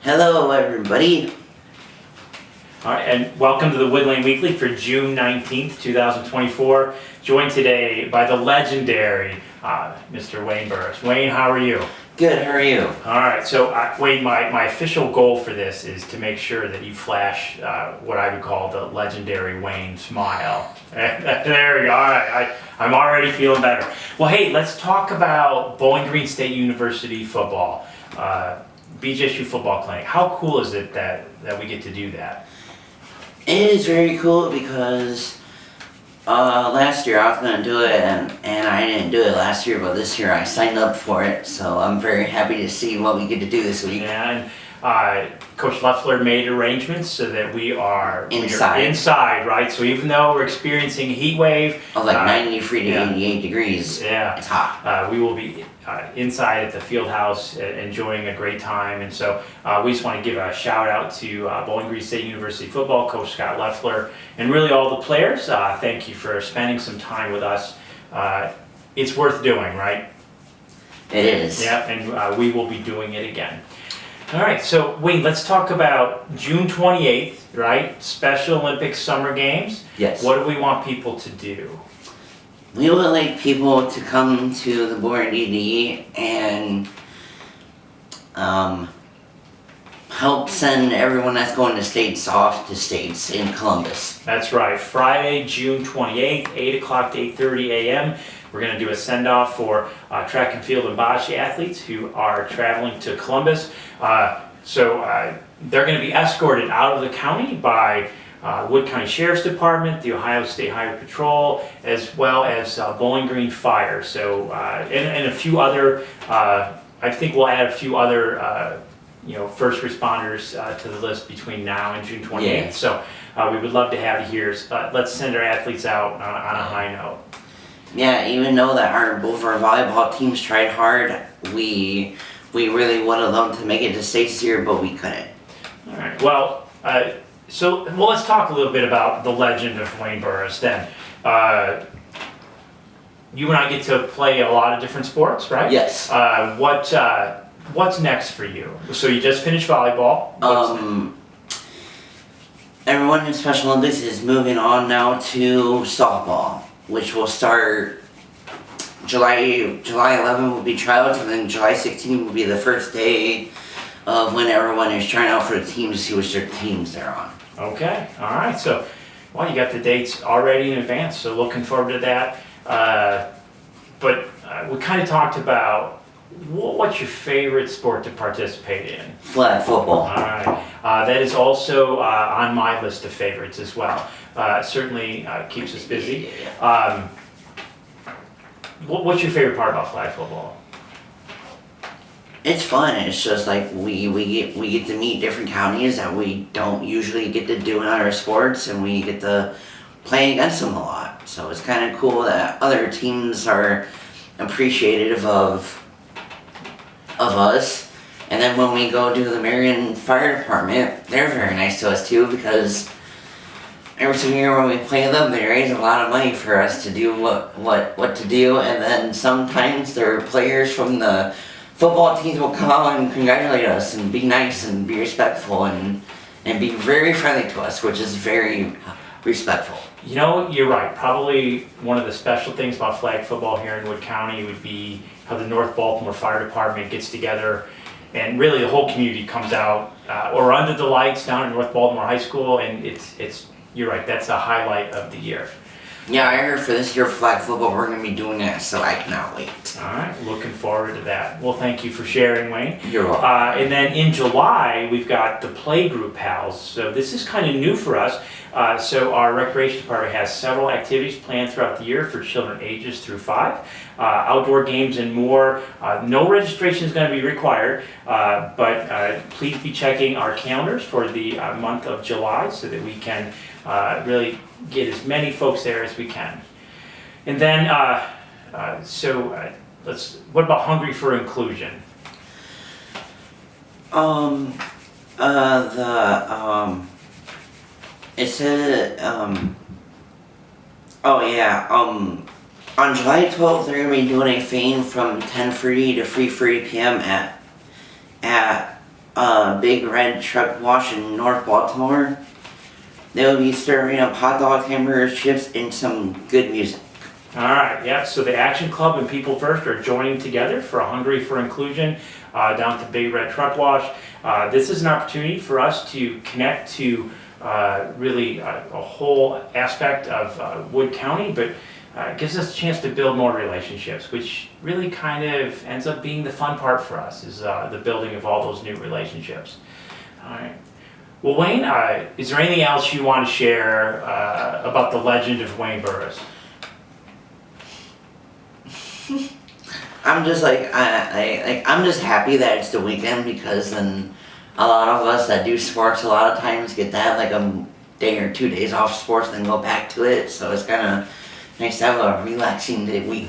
Hello, everybody. All right, and welcome to the Wood Lane Weekly for June 19th, 2024. Joined today by the legendary Mr. Wayne Burris. Wayne, how are you? Good, how are you? All right, so Wayne, my official goal for this is to make sure that you flash what I would call the legendary Wayne smile. There we go. All right, I'm already feeling better. Well, hey, let's talk about Bowling Green State University football. BJSU football clinic. How cool is it that we get to do that? It is very cool because last year I was going to do it and I didn't do it last year, but this year I signed up for it, so I'm very happy to see what we get to do this week. And Coach Leffler made arrangements so that we are inside, right? So even though we're experiencing a heat wave of like 93 to 88 degrees, it's hot. We will be inside at the field house enjoying a great time. And so we just want to give a shout out to Bowling Green State University football coach Scott Leffler and really all the players. Thank you for spending some time with us. It's worth doing, right? It is. Yeah, and we will be doing it again. All right, so Wayne, let's talk about June 28th, right? Special Olympics Summer Games. Yes. What do we want people to do? We would like people to come to the board DD and help send everyone that's going to states off to states in Columbus. That's right, Friday, June 28th, 8 o'clock to 8:30 a.m. We're going to do a send-off for track and field and bocce athletes who are traveling to Columbus. So they're going to be escorted out of the county by Wood County Sheriff's Department, the Ohio State Highway Patrol, as well as Bowling Green Fire. So and a few other, I think we'll add a few other first responders to the list between now and June 28th. Yeah. So we would love to have you here. Let's send our athletes out on a high note. Yeah, even though that both our volleyball teams tried hard, we really would have loved to make it to states this year, but we couldn't. All right. Well, let's talk a little bit about the legend of Wayne Burris. Then, you and I get to play a lot of different sports, right? Yes. What's next for you? So you just finished volleyball. Everyone in Special Olympics is moving on now to softball, which will start July 11 will be tryouts, and then July 16 will be the first day of when everyone is trying out for the team to see which their teams they're on. Okay, all right. So, well, you got the dates already in advance, so looking forward to that. But we kind of talked about what's your favorite sport to participate in? Flag football. All right. That is also on my list of favorites as well. Certainly keeps us busy. What's your favorite part about flag football? It's fun. It's just like we get to meet different counties that we don't usually get to do in other sports, and we get to play against them a lot. So it's kind of cool that other teams are appreciative of us. And then when we go to the Marion Fire Department, they're very nice to us too, because every single year when we play them, they raise a lot of money for us to do what to do. And then sometimes their players from the football teams will come out and congratulate us and be nice and be respectful and be very friendly to us, which is very respectful. You know, you're right. Probably one of the special things about flag football here in Wood County would be how the North Baltimore Fire Department gets together, and really the whole community comes out or under the lights down in North Baltimore High School, and it's you're right. That's a highlight of the year. Yeah, I heard for this year flag football we're going to be doing that, so I cannot wait. All right, looking forward to that. Well, thank you for sharing, Wayne. You're welcome. And then in July, we've got the Playgroup Pals. So this is kind of new for us. So our recreation department has several activities planned throughout the year for children ages through 5. Outdoor games and more. No registration is going to be required, but please be checking our calendars for the month of July so that we can really get as many folks there as we can. And then, what about Hungry for Inclusion? It said, on July 12th, they're going to be doing a feign from 10:30 to 3:30 p.m. at Big Red Truck Wash in North Baltimore. They will be serving up hot dogs, hamburgers, chips, and some good music. All right, yeah, so the Action Club and People First are joining together for a Hungry for Inclusion down to Big Red Truck Wash. This is an opportunity for us to connect to really a whole aspect of Wood County, but it gives us a chance to build more relationships, which really kind of ends up being the fun part for us, is the building of all those new relationships. All right. Well, Wayne, is there anything else you want to share about the legend of Wayne Burris? I'm just like I'm just happy that it's the weekend, because then a lot of us that do sports a lot of times get to have like a day or 2 days off sports and then go back to it. So it's kind of nice to have a relaxing week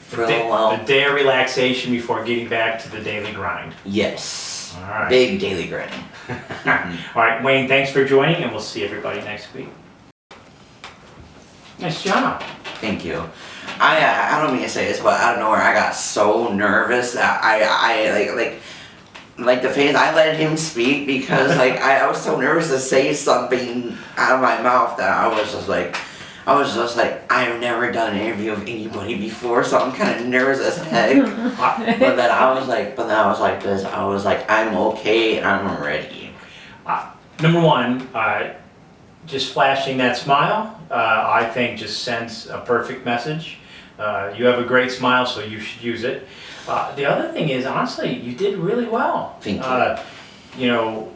for a little while. A day of relaxation before getting back to the daily grind. Yes. All right. Big daily grind. All right, Wayne, thanks for joining, and we'll see everybody next week. Nice job. Thank you. I don't mean to say this, but out of nowhere I got so nervous that I like the face. I let him speak because like I was so nervous to say something out of my mouth that I was just like I've never done an interview with anybody before, so I'm kind of nervous as heck. but then I was like this. I was like, I'm okay. I'm ready. Number one, just flashing that smile, I think just sends a perfect message. You have a great smile, so you should use it. The other thing is, honestly, you did really well. Thank you. You know.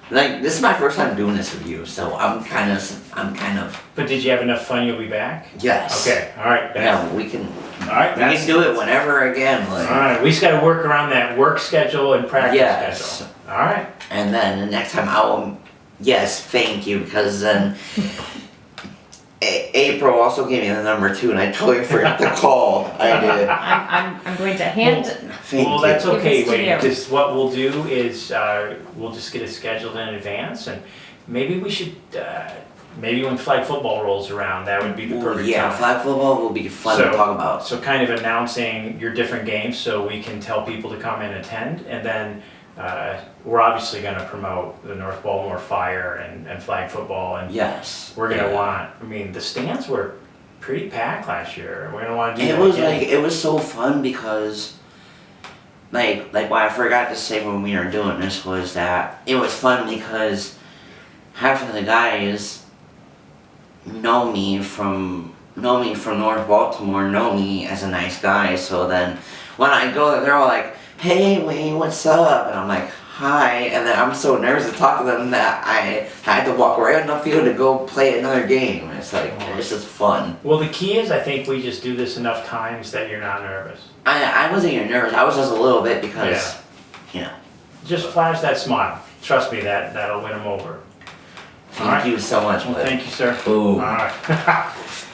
Like, this is my first time doing this with you, so I'm kind of. But did you have enough fun? You'll be back. Yes. Okay. All right. Yeah, we can. All right. We can do it whenever again. Like. All right. We just got to work around that work schedule and practice schedule. All right. And then the next time I will. Yes, thank you, because then. April also gave me the number 2, and I totally forgot to call. I did. I'm going to hand. Thank you. That's okay, Give it to Wayne, you. because what we'll do is we'll just get it scheduled in advance, and maybe we should, maybe when flag football rolls around, that would be the perfect Yeah, time. flag football will be fun to talk about. So kind of announcing your different games so we can tell people to come and attend, and then we're obviously going to promote the North Baltimore Fire and flag football, and Yes. we're going to want, I mean, the stands were pretty packed last year. We're going to want to do It that was again. like, it was so fun because, like what I forgot to say when we were doing this was that it was fun because half of the guys know me from North Baltimore, know me as a nice guy. So then when I go there, they're all like, "Hey Wayne, what's up?" And I'm like, "Hi." And then I'm so nervous to talk to them that I had to walk right on the field to go play another game. It's like, it's just fun. Well, the key is I think we just do this enough times that you're not nervous. I wasn't even nervous. I was just a little bit because, you know. Just flash that smile. Trust me, that'll win them over. Thank you so much. Well, bud. thank you, sir. Ooh. All right.